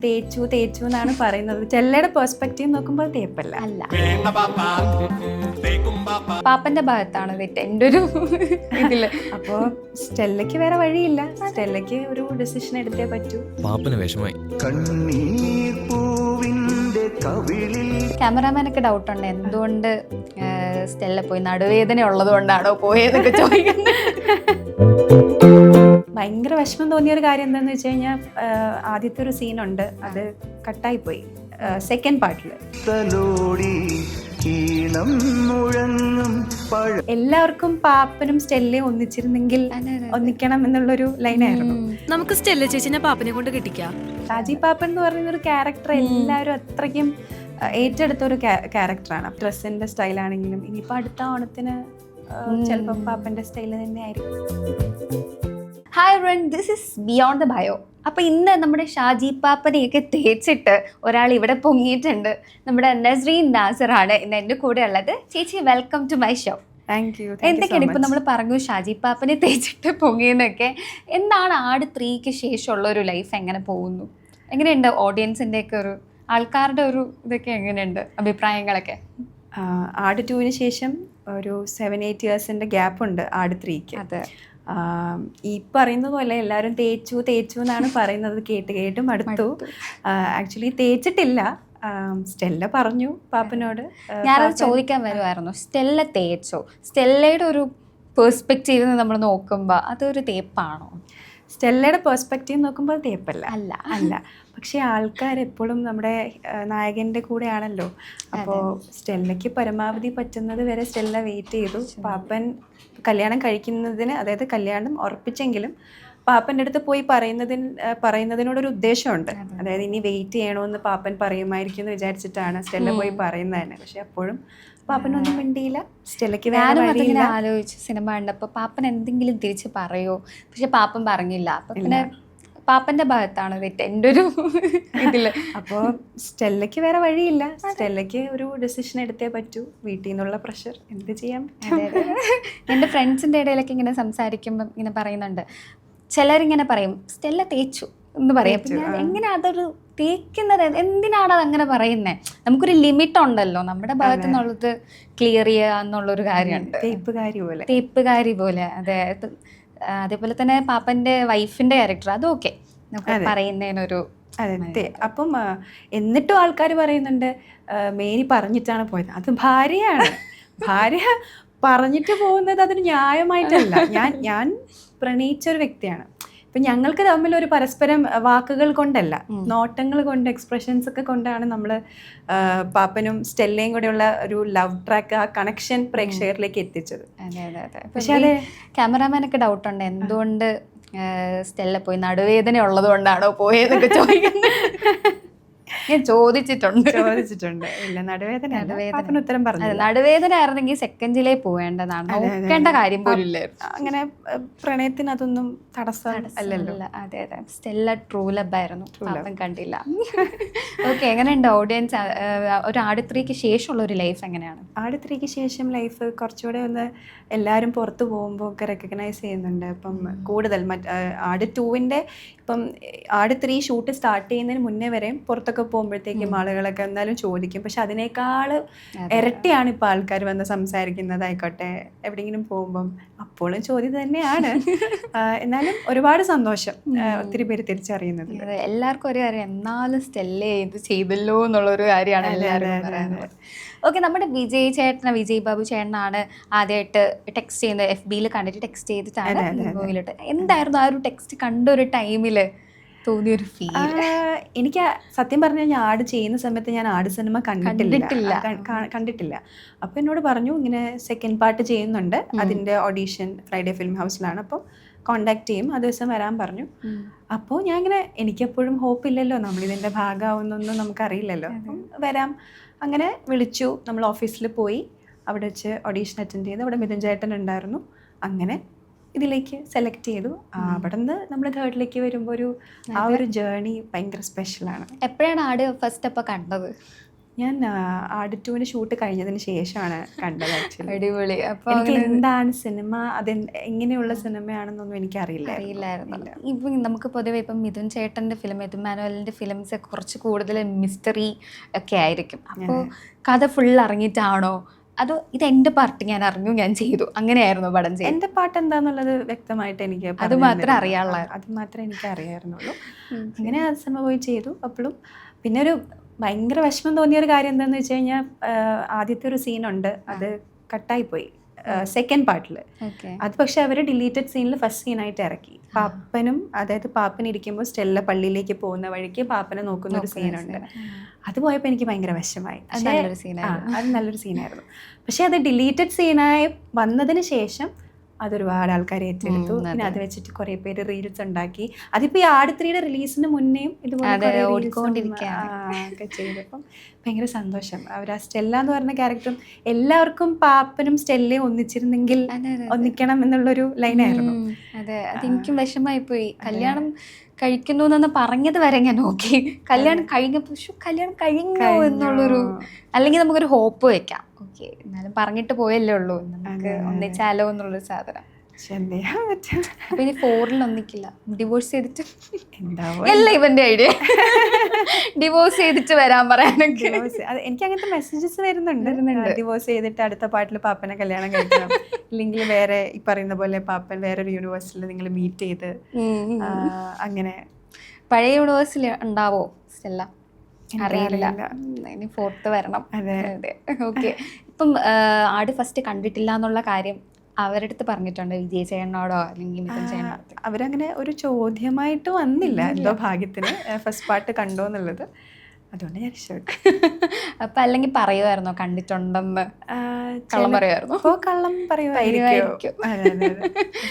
തേച്ചു തേച്ചു എന്നാണ് പറയുന്നത്. സ്റ്റെല്ലയുടെ പെർസ്പെക്റ്റീവ് നോക്കുമ്പോൾ തേപ്പല്ല. അല്ല, പാപ്പന്റെ ഭാഗത്താണ് തെറ്റ് എൻ്റെ ഒരു ഇതില്. അപ്പോൾ സ്റ്റെല്ലയ്ക്ക് വേറെ വഴിയില്ല. സ്റ്റെല്ലയ്ക്ക് ഒരു ഡിസിഷൻ എടുത്തേ പറ്റൂ. പാപ്പന് വിഷമായി. ക്യാമറാമാനൊക്കെ ഡൗട്ടുണ്ട് എന്തുകൊണ്ട് സ്റ്റെല്ല പോയി, നടുവേദന ഉള്ളത് കൊണ്ടാണോ പോയതൊക്കെ ചോദിക്കുന്നത്. ഭയങ്കര വിഷമം തോന്നിയ ഒരു കാര്യം എന്താണെന്ന് വെച്ച് കഴിഞ്ഞാൽ, ആദ്യത്തെ ഒരു സീനുണ്ട്, അത് കട്ടായിപ്പോയി സെക്കൻഡ് പാർട്ടിൽ. എല്ലാവർക്കും പാപ്പനും സ്റ്റെല്ലയും ഒന്നിച്ചിരുന്നെങ്കിൽ ഒന്നിക്കണം എന്നുള്ളൊരു ലൈനായിരുന്നു. നമുക്ക് സ്റ്റെല്ല ചേച്ചിനെ പാപ്പനെ കൊണ്ട് കിട്ടിക്കാം. ഷാജി പാപ്പൻ എന്ന് പറയുന്ന ഒരു ക്യാരക്ടർ എല്ലാവരും അത്രയ്ക്കും ഏറ്റെടുത്ത ഒരു ക്യാരക്ടറാണ്. ഡ്രസ്സിന്റെ സ്റ്റൈലാണെങ്കിലും ഇനിയിപ്പോൾ അടുത്ത ഓണത്തിന് ചിലപ്പം പാപ്പന്റെ സ്റ്റൈൽ തന്നെ ആയിരിക്കും. Hi front, this is beyond the bio. അപ്പോൾ ഇന്ന് നമ്മുടെ ഷാജി പാപ്പനെയൊക്കെ തേച്ചിട്ട് ഒരാൾ ഇവിടെ പൊങ്ങിയിട്ടുണ്ട്. നമ്മുടെ നസ്രീൻ നാസറാണ് ഇന്ന് എൻ്റെ കൂടെ ഉള്ളത്. ചേച്ചി, welcome to my show. Thank you. എന്തൊക്കെയാണ് ഇപ്പം നമ്മൾ പറഞ്ഞു ഷാജി പാപ്പനെ തേച്ചിട്ട് പൊങ്ങിയെന്നൊക്കെ. എന്താണ് ആട് 3ക്ക് ശേഷമുള്ള ഒരു ലൈഫ്, എങ്ങനെ പോകുന്നു, എങ്ങനെയുണ്ട് ഓഡിയൻസിൻ്റെ ഒക്കെ ഒരു, ആൾക്കാരുടെ ഒരു ഇതൊക്കെ എങ്ങനെയുണ്ട്, അഭിപ്രായങ്ങളൊക്കെ? ആട് 2-ന് ശേഷം ഒരു 7-8 ഇയേഴ്സിൻ്റെ ഗ്യാപ്പുണ്ട് ആട് 3ക്ക്. അതെ, ഈ പറയുന്ന പോലെ എല്ലാവരും തേച്ചു തേച്ചു എന്നാണ് പറയുന്നത്. കേട്ട് മടുത്തു. ആക്ച്വലി തേച്ചിട്ടില്ല. സ്റ്റെല്ല പറഞ്ഞു പാപ്പനോട്. ഞാനത് ചോദിക്കാൻ വരുമായിരുന്നു, സ്റ്റെല്ല തേച്ചോ? സ്റ്റെല്ലയുടെ ഒരു പെർസ്പെക്റ്റീവ് നമ്മൾ നോക്കുമ്പോൾ അതൊരു തേപ്പാണോ? സ്റ്റെല്ലയുടെ പെർസ്പെക്റ്റീവ് നോക്കുമ്പോൾ തേപ്പല്ല. അല്ല. പക്ഷേ ആൾക്കാർ എപ്പോഴും നമ്മുടെ നായകൻ്റെ കൂടെയാണല്ലോ. അപ്പോൾ സ്റ്റെല്ലയ്ക്ക് പരമാവധി പറ്റുന്നത് വരെ സ്റ്റെല്ല വെയിറ്റ് ചെയ്തു. പാപ്പൻ കല്യാണം കഴിക്കുന്നതിന്, അതായത് കല്യാണം ഉറപ്പിച്ചെങ്കിലും പാപ്പൻ്റെ അടുത്ത് പോയി പറയുന്നതിനോടൊരു ഉദ്ദേശമുണ്ട്. അതായത് ഇനി വെയിറ്റ് ചെയ്യണമെന്ന് പാപ്പൻ പറയുമായിരിക്കും എന്ന് വിചാരിച്ചിട്ടാണ് സ്റ്റെല്ല പോയി പറയുന്നത് തന്നെ. പക്ഷെ അപ്പോഴും പാപ്പനൊന്നും മിണ്ടിയില്ല. സ്റ്റെല്ലയ്ക്ക് ഞാനും അതിങ്ങനെ ആലോചിച്ചു സിനിമ കണ്ടപ്പോൾ പാപ്പൻ എന്തെങ്കിലും തിരിച്ച് പറയോ, പക്ഷെ പാപ്പൻ പറഞ്ഞില്ല. അപ്പം പിന്നെ പാപ്പന്റെ ഭാഗത്താണ് തെറ്റ് എൻ്റെ ഒരു ഇതില്. അപ്പോൾ സ്റ്റെല്ലയ്ക്ക് വേറെ വഴിയില്ല. സ്റ്റെല്ലയ്ക്ക് ഒരു ഡിസിഷൻ എടുത്തേ പറ്റൂ. വീട്ടിൽ നിന്നുള്ള പ്രഷർ എന്ത് ചെയ്യാൻ പറ്റും. എൻ്റെ ഫ്രണ്ട്സിൻ്റെ ഇടയിലൊക്കെ ഇങ്ങനെ സംസാരിക്കുമ്പം ഇങ്ങനെ പറയുന്നുണ്ട്, ചിലരിങ്ങനെ പറയും സ്റ്റെല്ല തേച്ചു എന്ന് പറയും. പിന്നെ എങ്ങനെ അതൊരു തേക്കുന്നത്, എന്തിനാണ് അതങ്ങനെ പറയുന്നത്? നമുക്കൊരു ലിമിറ്റ് ഉണ്ടല്ലോ, നമ്മുടെ ഭാഗത്തു നിന്നുള്ളത് ക്ലിയർ ചെയ്യുക എന്നുള്ളൊരു കാര്യമുണ്ട്. തേപ്പുകാരി പോലെ. അതെ, അതേപോലെ തന്നെ പാപ്പന്റെ വൈഫിന്റെ ക്യാരക്ടർ അതൊക്കെ പറയുന്നതിനൊരു. അതെ. അപ്പം എന്നിട്ടും ആൾക്കാർ പറയുന്നുണ്ട് മേരി പറഞ്ഞിട്ടാണ് പോയത്. അത് ഭാര്യയാണ്. ഭാര്യ പറഞ്ഞിട്ട് പോകുന്നത് അതൊരു ന്യായമായിട്ടല്ല. ഞാൻ പ്രണയിച്ചൊരു വ്യക്തിയാണ്. ഇപ്പം ഞങ്ങൾക്ക് തമ്മിൽ ഒരു പരസ്പരം വാക്കുകൾ കൊണ്ടല്ല, നോട്ടങ്ങൾ കൊണ്ട്, എക്സ്പ്രഷൻസ് ഒക്കെ കൊണ്ടാണ് നമ്മൾ പാപ്പനും സ്റ്റെല്ലയും കൂടെയുള്ള ഒരു ലവ് ട്രാക്ക്, ആ കണക്ഷൻ പ്രേക്ഷകരിലേക്ക് എത്തിച്ചത്. പക്ഷെ അത് ക്യാമറാമാനൊക്കെ ഡൗട്ടുണ്ട് എന്തുകൊണ്ട് സ്റ്റെല്ല പോയി, നടുവേദന ഉള്ളത് കൊണ്ടാണോ പോയതൊക്കെ ചോദിക്കുന്നത്. ഞാൻ ചോദിച്ചിട്ടുണ്ട്. ഇല്ല, നടുവേദന ഉത്തരം പറഞ്ഞു. നടുവേദന ആയിരുന്നെങ്കിൽ സെക്കൻഡിലേ പോവേണ്ടതാണ്, നോക്കേണ്ട കാര്യം പോലും ഇല്ലായിരുന്നു. അങ്ങനെ പ്രണയത്തിന് അതൊന്നും തടസ്സം അല്ലല്ലോ. അതെ. സ്റ്റെല്ല ട്രൂ ലവ് ആയിരുന്നു, പാപ്പൻ കണ്ടില്ല. ഓക്കെ, എങ്ങനെയുണ്ട് ഓഡിയൻസ് ഒരു ആട് 3ക്ക് ശേഷമുള്ള ഒരു ലൈഫ് എങ്ങനെയാണ്? ആട് 3ക്ക് ശേഷം ലൈഫ് കുറച്ചുകൂടെ ഒന്ന് എല്ലാവരും പുറത്ത് പോകുമ്പോൾ ഒക്കെ റെക്കഗ്നൈസ് ചെയ്യുന്നുണ്ട്. ഇപ്പം കൂടുതൽ ആട് 2-ൻ്റെ ഇപ്പം ആട് 3 ഷൂട്ട് സ്റ്റാർട്ട് ചെയ്യുന്നതിന് മുന്നേ വരെയും പുറത്തൊക്കെ പോകുമ്പോഴത്തേക്കും ആളുകളൊക്കെ എന്തായാലും ചോദിക്കും. പക്ഷെ അതിനേക്കാൾ ഇരട്ടിയാണ് ഇപ്പോൾ ആൾക്കാർ വന്ന് സംസാരിക്കുന്നതായിക്കോട്ടെ, എവിടെയെങ്കിലും പോകുമ്പം അപ്പോഴും ചോദ്യം തന്നെയാണ്. എന്നാലും ഒരുപാട് സന്തോഷം ഒത്തിരി പേര് തിരിച്ചറിയുന്നത്. എല്ലാവർക്കും ഒരു കാര്യം, എന്നാലും സ്റ്റെല്ലേ ഇത് ചെയ്തല്ലോ എന്നുള്ളൊരു കാര്യമാണ് എല്ലാവരും പറയുന്നത്. ഓക്കെ, നമ്മുടെ വിജയ് ബാബു ചേട്ടനാണ് ആദ്യമായിട്ട് ടെക്സ്റ്റ് ചെയ്യുന്നത്. FB-യിൽ കണ്ടിട്ട് ടെക്സ്റ്റ് ചെയ്തിട്ടാണ് മൂവിയിലിട്ട്. എന്തായിരുന്നു ആ ഒരു ടെക്സ്റ്റ് കണ്ട ഒരു ടൈമിൽ തോന്നിയൊരു ഫീൽ? എനിക്ക് സത്യം പറഞ്ഞാൽ ഞാൻ ആട് ചെയ്യുന്ന സമയത്ത് ഞാൻ ആട് സിനിമ കണ്ടിട്ടില്ല. അപ്പോൾ എന്നോട് പറഞ്ഞു ഇങ്ങനെ സെക്കൻഡ് പാർട്ട് ചെയ്യുന്നുണ്ട്, അതിൻ്റെ ഓഡീഷൻ ഫ്രൈഡേ ഫിലിം ഹൗസിലാണ്, അപ്പോൾ കോണ്ടാക്ട് ചെയ്യും, ആ ദിവസം വരാൻ പറഞ്ഞു. അപ്പോൾ ഞാൻ ഇങ്ങനെ, എനിക്കെപ്പോഴും ഹോപ്പ് ഇല്ലല്ലോ, നമ്മളിതിൻ്റെ ഭാഗമാവുന്നൊന്നും നമുക്കറിയില്ലല്ലോ, അപ്പം വരാം. അങ്ങനെ വിളിച്ചു, നമ്മൾ ഓഫീസിൽ പോയി, അവിടെ വെച്ച് ഓഡീഷൻ അറ്റൻഡ് ചെയ്തു. അവിടെ മിഥുൻ ചേട്ടൻ ഉണ്ടായിരുന്നു. അങ്ങനെ ഇതിലേക്ക് സെലക്ട് ചെയ്തു. അവിടെ നിന്ന് നമ്മൾ തേർഡിലേക്ക് വരുമ്പോൾ ആ ഒരു ജേർണി ഭയങ്കര സ്പെഷ്യലാണ്. എപ്പോഴാണ് ആട് ഫസ്റ്റ് അപ്പോൾ കണ്ടത്? ഞാൻ ആട് 2 ഷൂട്ട് കഴിഞ്ഞതിന് ശേഷമാണ് കണ്ടത് ആക്ച്വലി. അടിപൊളി. അപ്പോൾ എനിക്ക് എന്താണ് സിനിമ, അത് എങ്ങനെയുള്ള സിനിമയാണെന്നൊന്നും അറിയില്ലായിരുന്നു. ഇപ്പം നമുക്ക് പൊതുവെ ഇപ്പം മിഥുൻ ചേട്ടൻ്റെ ഫിലിം, മിഥുൻ മാനുവലിൻ്റെ ഫിലിംസ് കുറച്ച് കൂടുതൽ മിസ്റ്ററി ഒക്കെ ആയിരിക്കും. അപ്പോൾ കഥ ഫുൾ അറിഞ്ഞിട്ടാണോ അതോ ഇത് എൻ്റെ പാർട്ട് ഞാൻ അറിഞ്ഞു ഞാൻ ചെയ്തു അങ്ങനെയായിരുന്നു പടം ചെയ്തു? എൻ്റെ പാട്ട് എന്താന്നുള്ളത് വ്യക്തമായിട്ട് എനിക്ക് അത് മാത്രമേ അറിയാനുള്ളൂ. അത് മാത്രമേ എനിക്ക് അറിയായിരുന്നുള്ളൂ. അങ്ങനെ ആ സിനിമ പോയി ചെയ്തു. അപ്പോഴും പിന്നെ ഒരു ഭയങ്കര വിഷമം തോന്നിയ ഒരു കാര്യം എന്താണെന്ന് വെച്ച് കഴിഞ്ഞാൽ ആദ്യത്തെ ഒരു സീനുണ്ട്, അത് കട്ടായിപ്പോയി സെക്കൻഡ് പാർട്ടിൽ. അത് പക്ഷെ അവർ ഡിലീറ്റഡ് സീനിൽ ഫസ്റ്റ് സീനായിട്ട് ഇറക്കി. പാപ്പൻ ഇരിക്കുമ്പോൾ സ്റ്റെല്ല പള്ളിയിലേക്ക് പോകുന്ന വഴിക്ക് പാപ്പനെ നോക്കുന്ന ഒരു സീനുണ്ട്. അത് പോയപ്പോൾ എനിക്ക് ഭയങ്കര വിഷമായി. അത് നല്ലൊരു സീനായിരുന്നു. പക്ഷെ അത് ഡിലീറ്റഡ് സീനായി വന്നതിന് ശേഷം അതൊരുപാട് ആൾക്കാർ ഏറ്റെടുത്തു. പിന്നെ അത് വെച്ചിട്ട് കുറെ പേര് റീൽസ് ഉണ്ടാക്കി. അതിപ്പോ ഈ ആട് 3 റിലീസിന് മുന്നേയും ഇതുപോലെ ഒക്കെ ചെയ്തപ്പം ഭയങ്കര സന്തോഷം. അവർ ആ സ്റ്റെല്ല എന്ന് പറഞ്ഞ ക്യാരക്ടറും എല്ലാവർക്കും പാപ്പനും സ്റ്റെല്ലയും ഒന്നിച്ചിരുന്നെങ്കിൽ ഒന്നിക്കണം എന്നുള്ളൊരു ലൈനായിരുന്നു. അതെ, അതെനിക്കും വിഷമായി പോയി. കല്യാണം കഴിക്കുന്നു എന്ന് പറഞ്ഞത് വരെ ഞാൻ നോക്കി. കല്യാണം കഴിഞ്ഞപ്പോൾ കല്യാണം കഴിഞ്ഞോ എന്നുള്ളൊരു, അല്ലെങ്കിൽ നമുക്കൊരു ഹോപ്പ് വെക്കാം. ഓക്കെ, എന്നാലും പറഞ്ഞിട്ട് പോയല്ലേ ഉള്ളൂ, നമുക്ക് ഒന്നിച്ചാലോ എന്നുള്ളൊരു സാധനം. അപ്പൊ ഇനി 4ൽ ഒന്നിക്കില്ല, ഡിവോഴ്സ് ചെയ്തിട്ട് അല്ല ഇവന്റെ ഐഡിയ, ഡിവോഴ്സ് ചെയ്തിട്ട് വരാൻ പറയാനൊക്കെ. എനിക്ക് അങ്ങനത്തെ മെസ്സേജസ് വരുന്നുണ്ട്. ഡിവോഴ്സ് ചെയ്തിട്ട് അടുത്ത പാട്ടിൽ പാപ്പനെ കല്യാണം കഴിക്കണം, ഇല്ലെങ്കിൽ വേറെ ഈ പറയുന്ന പോലെ പാപ്പൻ വേറൊരു യൂണിവേഴ്സിൽ നിങ്ങൾ മീറ്റ് ചെയ്ത് അങ്ങനെ. പഴയ യൂണിവേഴ്സിൽ ഉണ്ടാവോ സ്റ്റെല്ല? അറിയില്ല, ഇനി 4th വരണം. അതെ. ഓക്കെ. ഇപ്പം ആട് ഫസ്റ്റ് കണ്ടിട്ടില്ല എന്നുള്ള കാര്യം അവരുടെ അടുത്ത് പറഞ്ഞിട്ടുണ്ട് വിജയ് ചേട്ടനോടോ അല്ലെങ്കിൽ മിഥുൻ ചേട്ടനോടോ? അവരങ്ങനെ ഒരു ചോദ്യമായിട്ട് വന്നില്ല, എന്തോ ഭാഗ്യത്തിന് ഫസ്റ്റ് പാർട്ട് കണ്ടോ എന്നുള്ളത്. അതുകൊണ്ട് ഞാൻ ഇഷ്ടപ്പെട്ടു. അപ്പൊ അല്ലെങ്കിൽ പറയുമായിരുന്നോ കണ്ടിട്ടുണ്ടെന്ന്? കള്ളം പറയുമായിരുന്നോ? ഇപ്പോ കള്ളം പറയുമായിരിക്കും,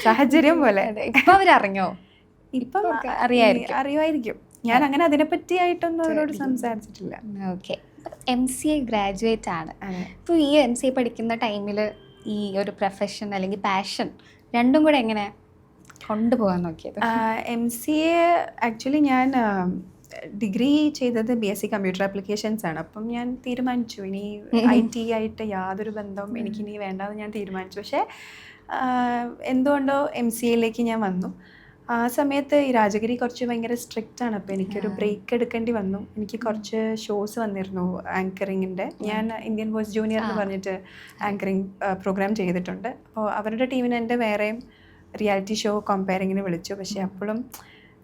സാഹചര്യം പോലെ. ഇപ്പൊ അവരറിഞ്ഞോ? ഇപ്പം അറിയുമായിരിക്കും. ഞാൻ അങ്ങനെ അതിനെപ്പറ്റിയായിട്ടൊന്നും അവരോട് സംസാരിച്ചിട്ടില്ല. ഓക്കെ. MCA ഗ്രാജുവേറ്റ് ആണ്. ഇപ്പോൾ ഈ MCA പഠിക്കുന്ന ടൈമിൽ ഈ ഒരു പ്രൊഫഷൻ അല്ലെങ്കിൽ പാഷൻ രണ്ടും കൂടെ എങ്ങനെ കൊണ്ടുപോകാൻ നോക്കിയത്? MCA ആക്ച്വലി ഞാൻ ഡിഗ്രി ചെയ്തത് BSc കമ്പ്യൂട്ടർ ആപ്ലിക്കേഷൻസ് ആണ്. അപ്പം ഞാൻ തീരുമാനിച്ചു ഇനി IT ആയിട്ട് യാതൊരു ബന്ധവും എനിക്കിനി വേണ്ടെന്ന് ഞാൻ തീരുമാനിച്ചു. പക്ഷേ എന്തുകൊണ്ടോ MCAയിലേക്ക് ഞാൻ വന്നു. ആ സമയത്ത് ഈ രാജഗിരി കുറച്ച് ഭയങ്കര സ്ട്രിക്റ്റ് ആണ്. അപ്പോൾ എനിക്കൊരു ബ്രേക്ക് എടുക്കേണ്ടി വന്നു. എനിക്ക് കുറച്ച് ഷോസ് വന്നിരുന്നു ആങ്കറിങ്ങിൻ്റെ. ഞാൻ ഇന്ത്യൻ വോയിസ് ജൂനിയർ എന്ന് പറഞ്ഞിട്ട് ആങ്കറിങ് പ്രോഗ്രാം ചെയ്തിട്ടുണ്ട്. അപ്പോൾ അവരുടെ ടീമിന് എൻ്റെ വേറെയും റിയാലിറ്റി ഷോ കമ്പയറിങ്ങിന് വിളിച്ചു. പക്ഷേ അപ്പോഴും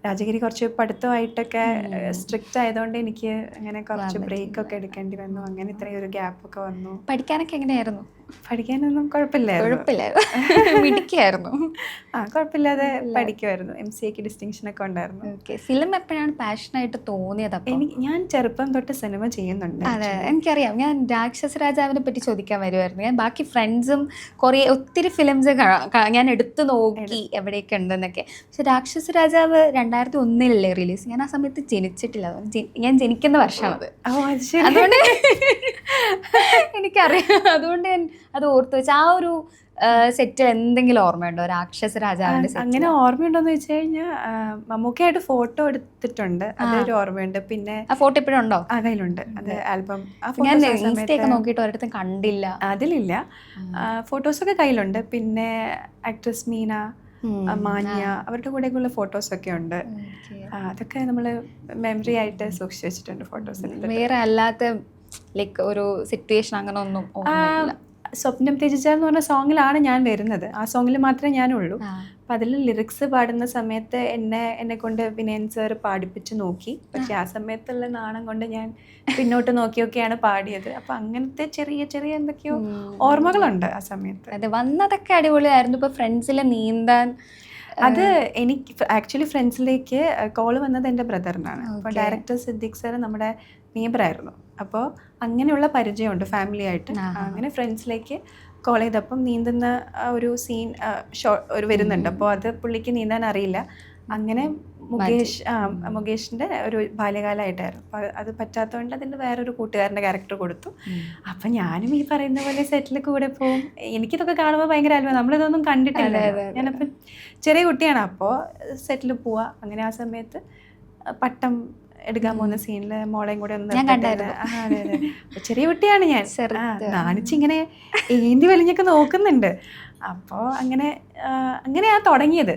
രാജഗിരി കുറച്ച് പഠിത്തമായിട്ടൊക്കെ സ്ട്രിക്റ്റ് ആയതുകൊണ്ട് എനിക്ക് അങ്ങനെ കുറച്ച് ബ്രേക്കൊക്കെ എടുക്കേണ്ടി വന്നു. അങ്ങനെ ഇത്രയും ഒരു ഗ്യാപ്പൊക്കെ വന്നു. പഠിക്കാനൊക്കെ എങ്ങനെയായിരുന്നു? പഠിക്കാനൊന്നും കുഴപ്പമില്ലായിരുന്നു. മിടുക്കിയായിരുന്നു. കുഴപ്പമില്ലാതെ പഠിക്കുമായിരുന്നു. MCAക്ക് ഡിസ്റ്റിങ്ഷൻ ഒക്കെ ഉണ്ടായിരുന്നു. ഓക്കെ. ഫിലിം എപ്പോഴാണ് പാഷനായിട്ട് തോന്നിയത്? ഞാൻ ചെറുപ്പം തൊട്ട് സിനിമ ചെയ്യുന്നുണ്ട്. അതെ, എനിക്കറിയാം. ഞാൻ രാക്ഷസ രാജാവിനെ പറ്റി ചോദിക്കാൻ വരുമായിരുന്നു. ഞാൻ ബാക്കി ഫ്രണ്ട്സും ഒത്തിരി ഫിലിംസ് ഞാൻ എടുത്തു നോക്കി എവിടെയൊക്കെ ഉണ്ടെന്നൊക്കെ. പക്ഷെ രാക്ഷസ രാജാവ് 2001 റിലീസ്. ഞാൻ ആ സമയത്ത് ജനിച്ചിട്ടില്ല. ഞാൻ ജനിക്കുന്ന വർഷമാണത്. അതുകൊണ്ട് എനിക്കറിയാം. അതുകൊണ്ട് ഞാൻ അത് ഓർത്ത് വെച്ച്. ആ ഒരു സെറ്റിൽ എന്തെങ്കിലും ഓർമ്മയുണ്ടോ രാക്ഷസ രാജാവിന്റെ? അങ്ങനെ ഓർമ്മയുണ്ടോന്ന് വെച്ച് കഴിഞ്ഞാൽ മമ്മൂക്കയായിട്ട് ഫോട്ടോ എടുത്തിട്ടുണ്ട്, അതൊരു ഓർമ്മയുണ്ട്. പിന്നെ ആ ഫോട്ടോ ഇപ്പോഴും ഉണ്ടോ? കയ്യിലുണ്ട്, അത് ആൽബം. ഞാൻ ഇൻസ്റ്റയൊക്കെ നോക്കിയിട്ട് ഒരിടത്തും കണ്ടില്ല. അതിലില്ല, ഫോട്ടോസൊക്കെ കയ്യിലുണ്ട്. പിന്നെ ആക്ട്രസ് മീന, മാന്യ, അവരുടെ കൂടെയൊക്കെയുള്ള ഫോട്ടോസൊക്കെ ഉണ്ട്. അതൊക്കെ നമ്മൾ മെമ്മറി ആയിട്ട് സൂക്ഷിച്ചു വെച്ചിട്ടുണ്ട് ഫോട്ടോസ്. വേറെ അല്ലാത്ത ലൈക്ക് ഒരു സിറ്റുവേഷൻ അങ്ങനെ ഒന്നും? സ്വപ്നം ത്യജിച്ചാൽ എന്ന് പറഞ്ഞ സോങ്ങിലാണ് ഞാൻ വരുന്നത്. ആ സോങ്ങിൽ മാത്രമേ ഞാനുള്ളൂ. അപ്പം അതിൽ ലിറിക്സ് പാടുന്ന സമയത്ത് എന്നെ കൊണ്ട് വിനയൻ സാർ പാടിപ്പിച്ച് നോക്കി. പക്ഷെ ആ സമയത്തുള്ള നാണം കൊണ്ട് ഞാൻ പിന്നോട്ട് നോക്കിയൊക്കെയാണ് പാടിയത്. അപ്പം അങ്ങനത്തെ ചെറിയ ചെറിയ എന്തൊക്കെയോ ഓർമ്മകളുണ്ട് ആ സമയത്ത്. അതെ, വന്നതൊക്കെ അടിപൊളിയായിരുന്നു. ഇപ്പോൾ ഫ്രണ്ട്സിൽ നീന്താൻ അത് എനിക്ക് ആക്ച്വലി ഫ്രണ്ട്സിലേക്ക് കോള് വന്നത് എൻ്റെ ബ്രദറിനാണ്. അപ്പോൾ ഡയറക്ടർ സിദ്ദിഖ് സാർ നമ്മുടെ നെയ്ബറായിരുന്നു. അപ്പോൾ അങ്ങനെയുള്ള പരിചയമുണ്ട് ഫാമിലി ആയിട്ട്. അങ്ങനെ ഫ്രണ്ട്സിലേക്ക് കോൾ ചെയ്തപ്പം നീന്തുന്ന ഒരു സീൻ ഒരു വരുന്നുണ്ട്. അപ്പോൾ അത് പുള്ളിക്ക് നീന്താൻ അറിയില്ല. അങ്ങനെ മുകേഷിൻ്റെ ഒരു ബാല്യകാലമായിട്ടായിരുന്നു. അപ്പോൾ അത് പറ്റാത്തതുകൊണ്ട് അതിൻ്റെ വേറൊരു കൂട്ടുകാരൻ്റെ ക്യാരക്ടർ കൊടുത്തു. അപ്പം ഞാനും ഈ പറയുന്ന പോലെ സെറ്റിൽ കൂടെ പോവും. എനിക്കിതൊക്കെ കാണുമ്പോൾ ഭയങ്കര അത്ഭുതം. നമ്മളിതൊന്നും കണ്ടിട്ടില്ല. ഞാനപ്പം ചെറിയ കുട്ടിയാണ്. അപ്പോൾ സെറ്റിൽ പോവുക. അങ്ങനെ ആ സമയത്ത് പട്ടം എടുക്കാൻ പോകുന്ന സീനിൽ മോളെയും കൂടെ ഒന്ന് ഞാൻ നിർത്തിയിട്ട് കണ്ടായിരുന്നു. അതെ അതെ ചെറിയ കുട്ടിയാണ് ഞാൻ, നാണിച്ചിങ്ങനെ ഏന്തി വലിഞ്ഞൊക്കെ നോക്കുന്നുണ്ട്. അപ്പോൾ അങ്ങനെയാ തുടങ്ങിയത്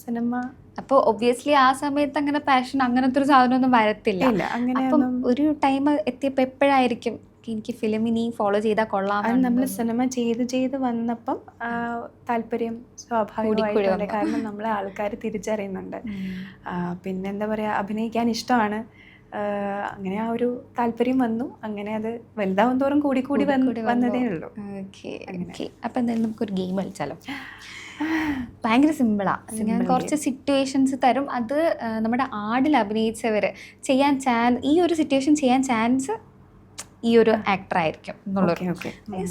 സിനിമ. അപ്പോൾ ഒബ്വിയസ്ലി ആ സമയത്ത് അങ്ങനെ പാഷൻ അങ്ങനത്തെ ഒരു സാധനമൊന്നും വരത്തില്ല. ഇല്ല, അങ്ങനെ അപ്പം ഒരു ടൈം എത്തിയപ്പോൾ എപ്പോഴായിരിക്കും എനിക്ക് ഫിലിം ഇനി ഫോളോ ചെയ്താൽ കൊള്ളാം? അത് നമ്മൾ സിനിമ ചെയ്ത് വന്നപ്പം താല്പര്യം സ്വാഭാവികമായിട്ടുണ്ട്. കാരണം നമ്മളെ ആൾക്കാർ തിരിച്ചറിയുന്നുണ്ട്. പിന്നെ എന്താ പറയുക, അഭിനയിക്കാൻ ഇഷ്ടമാണ്. അങ്ങനെ ആ ഒരു താല്പര്യം വന്നു. അങ്ങനെ അത് വലുതാവും തോറും കൂടി വന്നതേ ഉള്ളൂ. അപ്പം എന്തായാലും നമുക്കൊരു ഗെയിം കളിച്ചാലോ? ഭയങ്കര സിമ്പിളാണ്. ഞാൻ കുറച്ച് സിറ്റുവേഷൻസ് തരും. അത് നമ്മുടെ ആടിൽ അഭിനയിച്ചവർ ഈ ഒരു സിറ്റുവേഷൻ ചെയ്യാൻ ചാൻസ് ഈ ഒരു ആക്ടർ ആയിരിക്കും എന്നുള്ളൊരു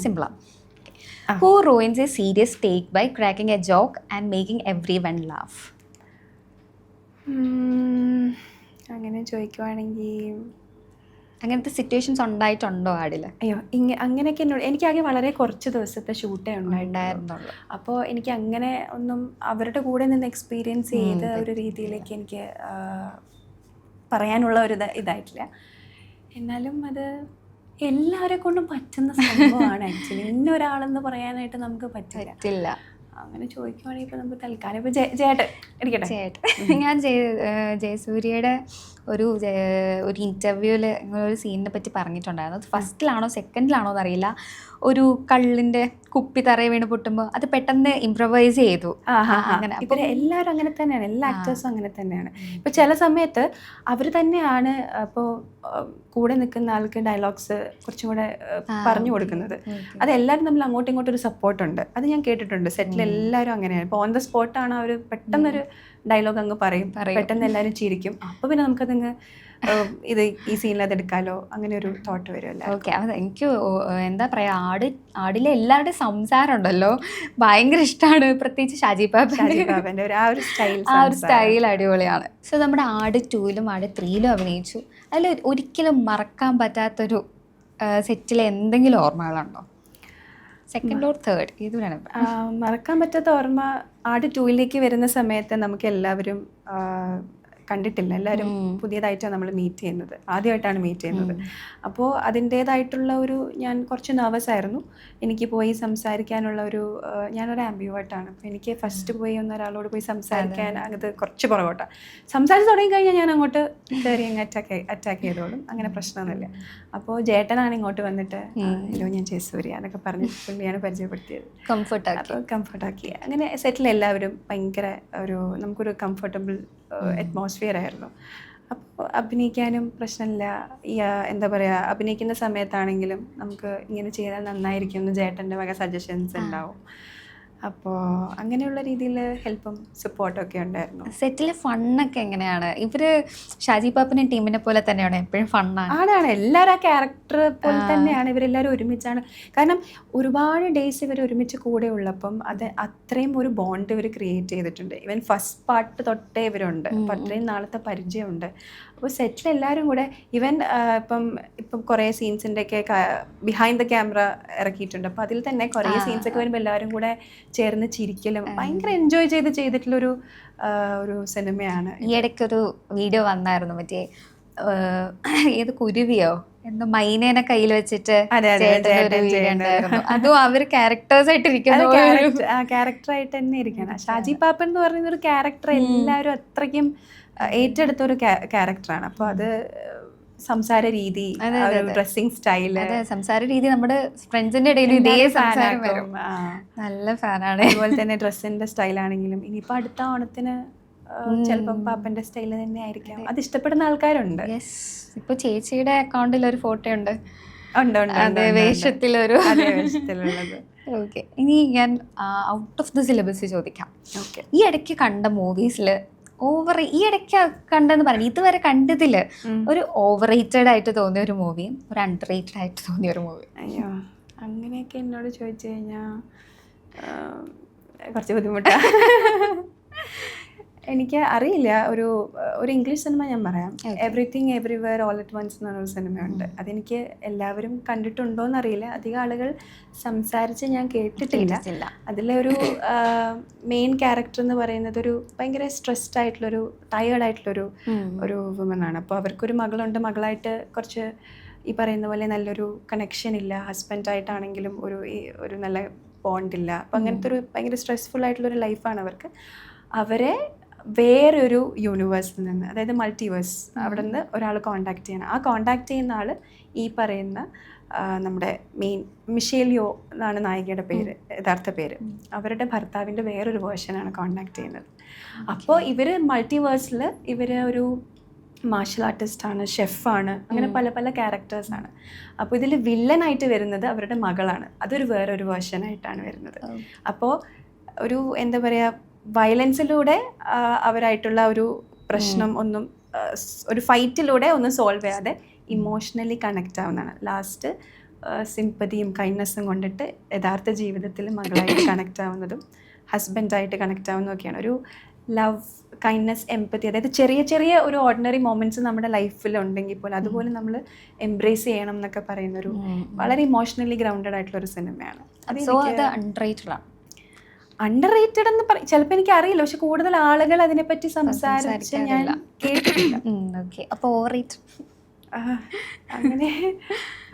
സിമ്പിളാണ്. Who ruins a serious take by cracking a joke and making everyone laugh? അങ്ങനെ ചോദിക്കുവാണെങ്കിൽ അങ്ങനത്തെ സിറ്റുവേഷൻസ് ഉണ്ടായിട്ടുണ്ടോ ആടില്? അയ്യോ, അങ്ങനെയൊക്കെ എനിക്കാകെ വളരെ കുറച്ച് ദിവസത്തെ ഷൂട്ടേ ഉണ്ടായിരുന്നുള്ളൂ. അപ്പോൾ എനിക്ക് അങ്ങനെ ഒന്നും അവരുടെ കൂടെ നിന്ന് എക്സ്പീരിയൻസ് ചെയ്ത ഒരു രീതിയിലേക്ക് എനിക്ക് പറയാനുള്ള ഒരു ഇതായിട്ടില്ല. എന്നാലും അത് എല്ലാവരെ കൊണ്ടും പറ്റുന്ന സംഭവമാണ്. ആക്ച്വലി ഇന്നൊരാളെന്ന് പറയാനായിട്ട് നമുക്ക് പറ്റില്ല. അങ്ങനെ ചോദിക്കുവാണെങ്കിൽ ഇപ്പം നമുക്ക് തൽക്കാലം ഇപ്പം ചേട്ടൻ ഇരിക്കട്ടെ. ഞാൻ ജയസൂര്യയുടെ ഒരു ഇൻ്റർവ്യൂവിൽ ഒരു സീനിനെ പറ്റി പറഞ്ഞിട്ടുണ്ടായിരുന്നു. അത് ഫസ്റ്റിലാണോ സെക്കൻഡിലാണോ എന്നറിയില്ല. ഒരു കള്ളിൻ്റെ കുപ്പി തറയെ വീണ് പൊട്ടുമ്പോൾ അത് പെട്ടെന്ന് ഇംപ്രവൈസ് ചെയ്തു. അങ്ങനെ ഇപ്പം എല്ലാവരും അങ്ങനെ തന്നെയാണ്, എല്ലാ ആക്ടേഴ്സും അങ്ങനെ തന്നെയാണ്. ഇപ്പം ചില സമയത്ത് അവർ തന്നെയാണ് ഇപ്പോൾ കൂടെ നിൽക്കുന്ന ആൾക്ക് ഡയലോഗ്സ് കുറച്ചും കൂടെ പറഞ്ഞു കൊടുക്കുന്നത്. അത് എല്ലാവരും തമ്മിൽ അങ്ങോട്ടും ഇങ്ങോട്ടും ഒരു സപ്പോർട്ടുണ്ട്. അത് ഞാൻ കേട്ടിട്ടുണ്ട്. സെറ്റിൽ എല്ലാവരും അങ്ങനെയാണ്. ഇപ്പോൾ ഓൺ ദ സ്പോട്ടാണ് അവർ പെട്ടെന്നൊരു ഡയലോഗ് അങ്ങ് പറയും, പെട്ടെന്ന് എല്ലാവരും ചിരിക്കും. അപ്പോൾ പിന്നെ നമുക്കതങ്ങ് ഈ സീനിൽ അത് എടുക്കാലോ, അങ്ങനെ ഒരു തോട്ട് വരുമല്ലോ. ഓക്കെ, അത് എനിക്ക് എന്താ പറയുക, ആടിലെ എല്ലാവരുടെയും സംസാരം ഉണ്ടല്ലോ ഭയങ്കര ഇഷ്ടമാണ്. പ്രത്യേകിച്ച് ഷാജി പാപ്പൻ്റെ ആ ഒരു സ്റ്റൈൽ അടിപൊളിയാണ്. സോ നമ്മുടെ ആട് 2-ലും ആട് 3-ലും അഭിനയിച്ചു. അതിൽ ഒരിക്കലും മറക്കാൻ പറ്റാത്തൊരു സെറ്റിലെ എന്തെങ്കിലും ഓർമ്മകളുണ്ടോ? സെക്കൻഡ് ഓർ തേർഡ് ഏതുവരാണ്? മറക്കാൻ പറ്റാത്ത ഓർമ്മ ആട് 2-ലേക്ക് വരുന്ന സമയത്ത് നമുക്ക് എല്ലാവരും കണ്ടിട്ടില്ല. എല്ലാവരും പുതിയതായിട്ടാണ് നമ്മൾ മീറ്റ് ചെയ്യുന്നത്, ആദ്യമായിട്ടാണ് മീറ്റ് ചെയ്യുന്നത്. അപ്പോൾ അതിൻ്റേതായിട്ടുള്ള ഞാൻ കുറച്ച് നെർവസ് ആയിരുന്നു. എനിക്ക് പോയി സംസാരിക്കാനുള്ള ഞാനൊരു ആംബിവേർട്ടാണ്. അപ്പോൾ എനിക്ക് ഫസ്റ്റ് പോയി ഒരാളോട് പോയി സംസാരിക്കാൻ അത് കുറച്ച് പുറകോട്ടാണ്. സംസാരിച്ച് തുടങ്ങി കഴിഞ്ഞാൽ ഞാൻ അങ്ങോട്ട് കയറി അങ്ങ് അറ്റാക്ക് ചെയ്തോളും, അങ്ങനെ പ്രശ്നമൊന്നുമില്ല. അപ്പോൾ ജേട്ടനാണ് ഇങ്ങോട്ട് വന്നിട്ട് ഹലോ ഞാൻ ജയസൂര്യ എന്നൊക്കെ പറഞ്ഞ് പുള്ളിയാണ് പരിചയപ്പെടുത്തിയത്. കംഫർട്ടാക്കി. അങ്ങനെ സെറ്റിൽ എല്ലാവരും ഭയങ്കര നമുക്കൊരു കംഫർട്ടബിൾ അറ്റ്മോസ്ഫിയർ ആയിരുന്നു. അപ്പോൾ അഭിനയിക്കാനും പ്രശ്നമില്ല. എന്താ പറയുക, അഭിനയിക്കുന്ന സമയത്താണെങ്കിലും നമുക്ക് ഇങ്ങനെ ചെയ്താൽ നന്നായിരിക്കും എന്ന് ചേട്ടൻ്റെ വക സജഷൻസ് ഉണ്ടാവും. അപ്പോൾ അങ്ങനെയുള്ള രീതിയിൽ ഹെൽപ്പും സപ്പോർട്ടും ഒക്കെ ഉണ്ടായിരുന്നു. സെറ്റിലെ ഫണ്ണൊക്കെ എങ്ങനെയാണ്? ഇവര് ഷാജി പാപ്പനും ടീമിനെ പോലെ തന്നെയാണ് എപ്പോഴും ഫണ്ണാണ്? ആണ് എല്ലാവരും ആ ക്യാരക്ടർ പോലെ തന്നെയാണ്. ഇവരെല്ലാവരും ഒരുമിച്ചാണ്. കാരണം ഒരുപാട് ഡേയ്സ് ഇവർ ഒരുമിച്ച് കൂടെ ഉള്ളപ്പം അത് അത്രയും ഒരു ബോണ്ട് ഇവർ ക്രിയേറ്റ് ചെയ്തിട്ടുണ്ട്. ഈവൻ ഫസ്റ്റ് പാർട്ട് തൊട്ടേ ഇവരുണ്ട്. അപ്പം അത്രയും നാളത്തെ പരിചയമുണ്ട്. അപ്പോൾ സെറ്റിൽ എല്ലാവരും കൂടെ ഈവൻ ഇപ്പം കുറേ സീൻസിൻ്റെയൊക്കെ ബിഹൈൻഡ് ദ ക്യാമറ ഇറക്കിയിട്ടുണ്ട്. അപ്പോൾ അതിൽ തന്നെ കുറേ സീൻസൊക്കെ വരുമ്പോൾ എല്ലാവരും കൂടെ ചേർന്ന് ചിരിക്കലും ഭയങ്കര എൻജോയ് ചെയ്തിട്ടുള്ളൊരു സിനിമയാണ്. ഈ ഇടയ്ക്കൊരു വീഡിയോ വന്നായിരുന്നു, മറ്റേ ഏത് കുരുവിയോ എന്തോ മൈനേനെ കയ്യിൽ വെച്ചിട്ട് അതും അവർ ക്യാരക്ടേഴ്സ് ആയിട്ട് ക്യാരക്ടറായിട്ട് തന്നെ ഇരിക്കണം. ഷാജി പാപ്പൻ എന്ന് പറയുന്ന ഒരു ക്യാരക്ടർ എല്ലാവരും അത്രയ്ക്കും ഏറ്റെടുത്ത ഒരു ക്യാരക്ടറാണ്. അപ്പോൾ അത് സംസാര രീതി, ഡ്രസ്സിങ് സ്റ്റൈല്, സംസാര രീതി നമ്മുടെ ഫ്രണ്ട്സിന്റെ ഇടയിൽ ഇതേ സംസാരം വരും. നല്ല ഫാനാണ്. അതുപോലെ തന്നെ ഡ്രസ്സിന്റെ സ്റ്റൈലാണെങ്കിലും ഇനിയിപ്പോൾ അടുത്ത ഓണത്തിന് ചിലപ്പം പാപ്പന്റെ സ്റ്റൈല് തന്നെ ആയിരിക്കാം. അത് ഇഷ്ടപ്പെടുന്ന ആൾക്കാരുണ്ട്. ഇപ്പൊ ചേച്ചിയുടെ അക്കൗണ്ടിൽ ഒരു ഫോട്ടോ ഉണ്ട്, വേഷത്തിലുള്ളത്. ഓക്കെ, ഇനി ഞാൻ ഔട്ട് ഓഫ് ദ സിലബസ് ചോദിക്കാം. ഈ ഇടയ്ക്ക് കണ്ട മൂവീസിൽ ഈ ഇടയ്ക്ക് കണ്ടെന്ന് പറയുന്നത് ഇതുവരെ കണ്ടതിൽ ഒരു ഓവർ റേറ്റഡ് ആയിട്ട് തോന്നിയ ഒരു മൂവിയും ഒരു അണ്ടർ റേറ്റഡ് ആയിട്ട് തോന്നിയ ഒരു മൂവി? അയ്യോ, അങ്ങനെയൊക്കെ എന്നോട് ചോദിച്ചു കഴിഞ്ഞാൽ കുറച്ച് ബുദ്ധിമുട്ടാണ്. എനിക്ക് അറിയില്ല, ഒരു ഇംഗ്ലീഷ് സിനിമ ഞാൻ പറയാം. Everything everywhere all at once എന്ന് പറഞ്ഞൊരു സിനിമയുണ്ട്. അതെനിക്ക് എല്ലാവരും കണ്ടിട്ടുണ്ടോ എന്നറിയില്ല, അധികം ആളുകൾ സംസാരിച്ച് ഞാൻ കേട്ടിട്ടില്ല. അതിലെ ഒരു മെയിൻ ക്യാരക്ടർ എന്ന് പറയുന്നത് ഒരു ഭയങ്കര സ്ട്രെസ്ഡ് ആയിട്ടുള്ളൊരു ടയേർഡായിട്ടുള്ളൊരു വുമനാണ്. അപ്പോൾ അവർക്കൊരു മകളുണ്ട്. മകളായിട്ട് കുറച്ച് ഈ പറയുന്ന പോലെ നല്ലൊരു കണക്ഷൻ ഇല്ല. ഹസ്ബൻഡായിട്ടാണെങ്കിലും ഒരു നല്ല ബോണ്ടില്ല. അപ്പോൾ അങ്ങനത്തെ ഒരു ഭയങ്കര സ്ട്രെസ്ഫുൾ ആയിട്ടുള്ളൊരു ലൈഫാണ് അവർക്ക്. അവരെ വേറൊരു യൂണിവേഴ്സിൽ നിന്ന്, അതായത് മൾട്ടിവേഴ്സ്, അവിടെ നിന്ന് ഒരാൾ കോണ്ടാക്ട് ചെയ്യണം. ആ കോണ്ടാക്ട് ചെയ്യുന്ന ആൾ ഈ പറയുന്ന നമ്മുടെ മെയിൻ മിഷേലിയോ എന്നാണ് നായികയുടെ പേര്, യഥാർത്ഥ പേര്. അവരുടെ ഭർത്താവിൻ്റെ വേറൊരു വേർഷനാണ് കോണ്ടാക്ട് ചെയ്യുന്നത്. അപ്പോൾ ഇവർ മൾട്ടിവേഴ്സിൽ ഇവർ ഒരു മാർഷൽ ആർട്ടിസ്റ്റാണ്, ഷെഫാണ്, അങ്ങനെ പല പല ക്യാരക്ടേഴ്സാണ്. അപ്പോൾ ഇതിൽ വില്ലനായിട്ട് വരുന്നത് അവരുടെ മകളാണ്. അതൊരു വേറൊരു വേർഷനായിട്ടാണ് വരുന്നത്. അപ്പോൾ ഒരു എന്താ പറയുക, വയലൻസിലൂടെ അവരായിട്ടുള്ള ഒരു പ്രശ്നം ഒന്നും ഒരു ഫൈറ്റിലൂടെ ഒന്നും സോൾവ് ചെയ്യാതെ ഇമോഷണലി കണക്റ്റ് ആവുന്നതാണ്. ലാസ്റ്റ് സിമ്പതിയും കൈൻഡ്നെസ്സും കൊണ്ടിട്ട് യഥാർത്ഥ ജീവിതത്തിൽ മകളായിട്ട് കണക്റ്റ് ആവുന്നതും ഹസ്ബൻഡായിട്ട് കണക്റ്റ് ആവുന്നതൊക്കെയാണ്. ഒരു ലവ്, കൈൻഡ്നെസ്, എംപതി, അതായത് ചെറിയ ചെറിയ ഒരു ഓർഡിനറി മൊമെൻറ്റ്സ് നമ്മുടെ ലൈഫിൽ ഉണ്ടെങ്കിൽ പോലും അതുപോലെ നമ്മൾ എംബ്രേസ് ചെയ്യണം എന്നൊക്കെ പറയുന്നൊരു വളരെ ഇമോഷണലി ഗ്രൗണ്ടഡ് ആയിട്ടുള്ളൊരു സിനിമയാണ്. അണ്ടർ റേറ്റഡ് എന്ന് ചിലപ്പോൾ എനിക്ക് അറിയില്ല, പക്ഷെ കൂടുതൽ ആളുകൾ അതിനെപ്പറ്റി സംസാരിച്ച് ഞാൻ കേട്ടിട്ടില്ല. അപ്പോൾ ഓവർ റേറ്റ്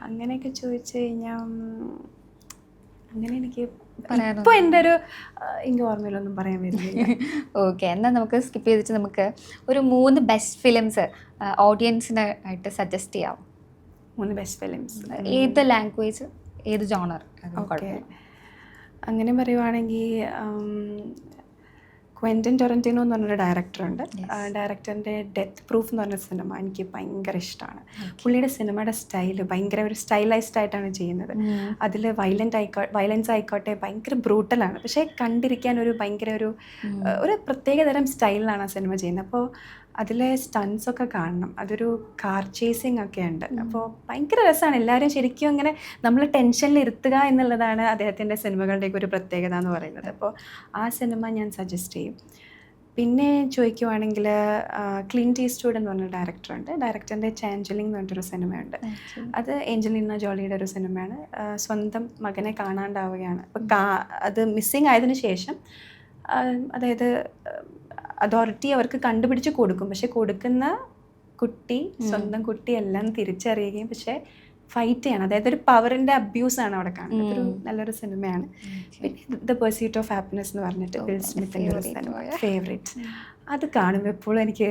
അങ്ങനെയൊക്കെ ചോദിച്ചു കഴിഞ്ഞാൽ അങ്ങനെ എനിക്ക് ഇപ്പോൾ എൻ്റെ എനിക്ക് ഓർമ്മയിലൊന്നും പറയാൻ വരുന്നില്ല. ഓക്കെ, എന്നാൽ നമുക്ക് സ്കിപ്പ് ചെയ്തിട്ട് നമുക്ക് ഒരു 3 ബെസ്റ്റ് ഫിലിംസ് ഓഡിയൻസിന് ആയിട്ട് സജസ്റ്റ് ചെയ്യാം. 3 ബെസ്റ്റ് ഫിലിംസ് ഏത് ലാംഗ്വേജ്, ഏത് ജോണർ? ഓക്കെ, അങ്ങനെ പറയുവാണെങ്കിൽ ക്വെൻറ്റിൻ ടൊറന്റിനോ എന്ന് പറഞ്ഞൊരു ഡയറക്ടറുണ്ട്. ഡയറക്ടറിൻ്റെ ഡെത്ത് പ്രൂഫ് എന്ന് പറഞ്ഞ സിനിമ എനിക്ക് ഭയങ്കര ഇഷ്ടമാണ്. പുള്ളിയുടെ സിനിമയുടെ സ്റ്റൈല് ഭയങ്കര ഒരു സ്റ്റൈലൈസ്ഡ് ആയിട്ടാണ് ചെയ്യുന്നത്. അതിൽ വയലൻസ് ആയിക്കോട്ടെ ഭയങ്കര ബ്രൂട്ടലാണ്, പക്ഷേ കണ്ടിരിക്കാൻ ഭയങ്കര ഒരു പ്രത്യേകതരം സ്റ്റൈലിലാണ് ആ സിനിമ ചെയ്യുന്നത്. അപ്പോൾ അതിലെ സ്റ്റൺസൊക്കെ കാണണം. അതൊരു കാർ ചേസിങ് ഒക്കെ ഉണ്ട്. അപ്പോൾ ഭയങ്കര രസമാണ്. എല്ലാവരും ശരിക്കും അങ്ങനെ നമ്മൾ ടെൻഷനിൽ ഇരുത്തുക എന്നുള്ളതാണ് അദ്ദേഹത്തിൻ്റെ സിനിമകളുടെയൊക്കെ ഒരു പ്രത്യേകത എന്ന് പറയുന്നത്. അപ്പോൾ ആ സിനിമ ഞാൻ സജസ്റ്റ് ചെയ്യും. പിന്നെ ചോദിക്കുവാണെങ്കിൽ ക്ലിൻറ്റ് ഈസ്റ്റ്വുഡ് എന്ന് പറഞ്ഞ ഡയറക്ടറുണ്ട്. ഡയറക്ടറിൻ്റെ ചാഞ്ചലിംഗ് എന്ന് പറഞ്ഞിട്ടൊരു സിനിമയുണ്ട്. അത് ഏഞ്ചലീന ജോളിയുടെ ഒരു സിനിമയാണ്. സ്വന്തം മകനെ കാണാണ്ടാവുകയാണ്. അപ്പോൾ അത് മിസ്സിങ് ആയതിനു ശേഷം അതായത് അതോറിറ്റി അവർക്ക് കണ്ടുപിടിച്ച് കൊടുക്കും, പക്ഷെ കൊടുക്കുന്ന കുട്ടി സ്വന്തം കുട്ടിയെല്ലാം തിരിച്ചറിയുകയും പക്ഷേ ഫൈറ്റ് ചെയ്യണം. അതായത് ഒരു പവറിൻ്റെ അബ്യൂസാണ് അവിടെ കാണുന്നത്. അതൊരു നല്ലൊരു സിനിമയാണ്. പിന്നെ ദ പെർസ്യൂട്ട് ഓഫ് ഹാപ്പിനെസ് എന്ന് പറഞ്ഞിട്ട് വിൽ സ്മിത്തിൻ്റെ ഒരു സിനിമ, ഫേവറേറ്റ്. അത് കാണുമ്പോൾ എപ്പോഴും എനിക്ക്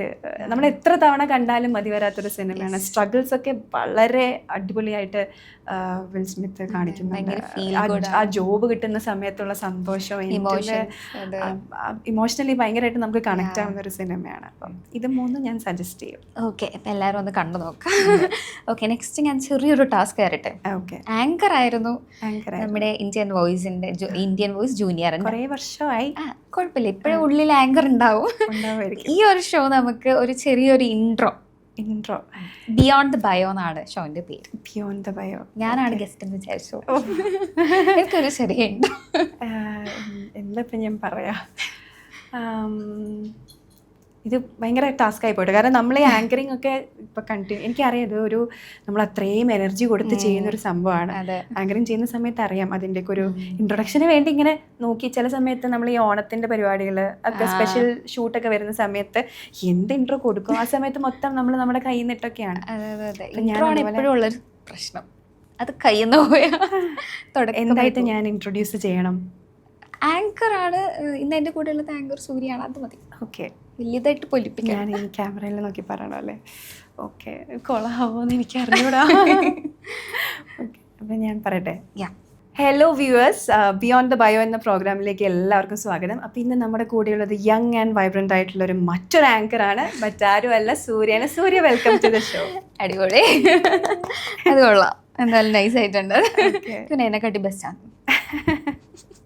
നമ്മൾ എത്ര തവണ കണ്ടാലും മതി വരാത്തൊരു സിനിമയാണ്. സ്ട്രഗിൾസ് ഒക്കെ വളരെ അടിപൊളിയായിട്ട് വിൽ സ്മിത്ത് കാണിക്കുന്നുണ്ട്. ആ ജോബ് കിട്ടുന്ന സമയത്തുള്ള സന്തോഷം, ഇമോഷണലി ഭയങ്കരമായിട്ട് നമുക്ക് കണക്റ്റ് ആവുന്ന ഒരു സിനിമയാണ്. അപ്പം ഇത് 3 ഞാൻ സജസ്റ്റ് ചെയ്യും. ഓക്കെ, അപ്പം എല്ലാവരും ഒന്ന് കണ്ടു നോക്കാം. ഓക്കെ, നെക്സ്റ്റ് ഞാൻ ചെറിയൊരു ടാസ്ക് ആയിട്ടെ. ഓക്കെ, ആങ്കർ ആയിരുന്നു നമ്മുടെ ഇന്ത്യൻ വോയിസ് ജൂനിയർ. കുറേ വർഷമായി, കുഴപ്പമില്ല, ഇപ്പോഴും ഉള്ളിൽ ആങ്കർ ഉണ്ടാവും. ഈ ഒരു ഷോ നമുക്ക് ഒരു ചെറിയൊരു ഇൻട്രോ ബിയോണ്ട് ദ ബയോ എന്നാണ് ഷോന്റെ പേര്. ബിയോണ്ട് ദ ബയോ, ഞാനാണ് ഗസ്റ്റ് എന്ന് വിചാരിച്ചു. എനിക്കൊരു ചെറിയ ഇൻട്രോ എന്താ ഞാൻ പറയാ. ഇത് ഭയങ്കര ടാസ്ക് ആയി പോയിട്ട്, കാരണം നമ്മൾ ഈ ആങ്കറിങ് ഒക്കെ ഇപ്പം എനിക്കറിയാം ഇത് നമ്മൾ അത്രയും എനർജി കൊടുത്ത് ചെയ്യുന്നൊരു സംഭവമാണ്. ആങ്കറിങ് ചെയ്യുന്ന സമയത്ത് അറിയാം അതിൻ്റെയൊക്കെ ഒരു ഇൻട്രൊഡക്ഷന് വേണ്ടി ഇങ്ങനെ നോക്കി. ചില സമയത്ത് നമ്മൾ ഈ ഓണത്തിൻ്റെ പരിപാടികൾ ഒക്കെ സ്പെഷ്യൽ ഷൂട്ടൊക്കെ വരുന്ന സമയത്ത് എന്ത് ഇൻട്രോ കൊടുക്കും, ആ സമയത്ത് മൊത്തം നമ്മൾ നമ്മുടെ കയ്യിൽ നിന്നിട്ടൊക്കെയാണ്. ഞാനുള്ളൊരു പ്രശ്നം അത് കയ്യിൽ നിന്ന് പോയാൽ എന്തായിട്ട് ഞാൻ ഇൻട്രൊഡ്യൂസ് ചെയ്യണം. ആങ്കർ ആണ് ഇന്ന് എൻ്റെ കൂടെ ഉള്ളത്, ആങ്കർ സൂര്യയാണ്, അത് മതി. ഓക്കെ, വലിയതായിട്ട് പൊലിപ്പിക്കാൻ ഞാൻ ഈ ക്യാമറയിൽ നോക്കി പറയണം അല്ലേ? ഓക്കെ, കൊളാവോന്ന് എനിക്ക് അറിഞ്ഞൂടാ. ഓക്കെ, അപ്പം ഞാൻ പറയട്ടെ. Hello viewers, beyond the bio എന്ന പ്രോഗ്രാമിലേക്ക് എല്ലാവർക്കും സ്വാഗതം. അപ്പോൾ ഇന്ന് നമ്മുടെ കൂടെയുള്ളത് യങ് ആൻഡ് വൈബ്രൻ്റ് ആയിട്ടുള്ളൊരു മറ്റൊരു ആങ്കറാണ്, മറ്റാരുമല്ല സൂര്യയാണ്. സൂര്യ, വെൽക്കം ടു ദ ഷോ. അടിപൊളി, അത് കൊള്ളാം, എന്തായാലും നൈസ് ആയിട്ടുണ്ട്. പിന്നെ എന്നെക്കാട്ടി ബെസ്റ്റാണ്.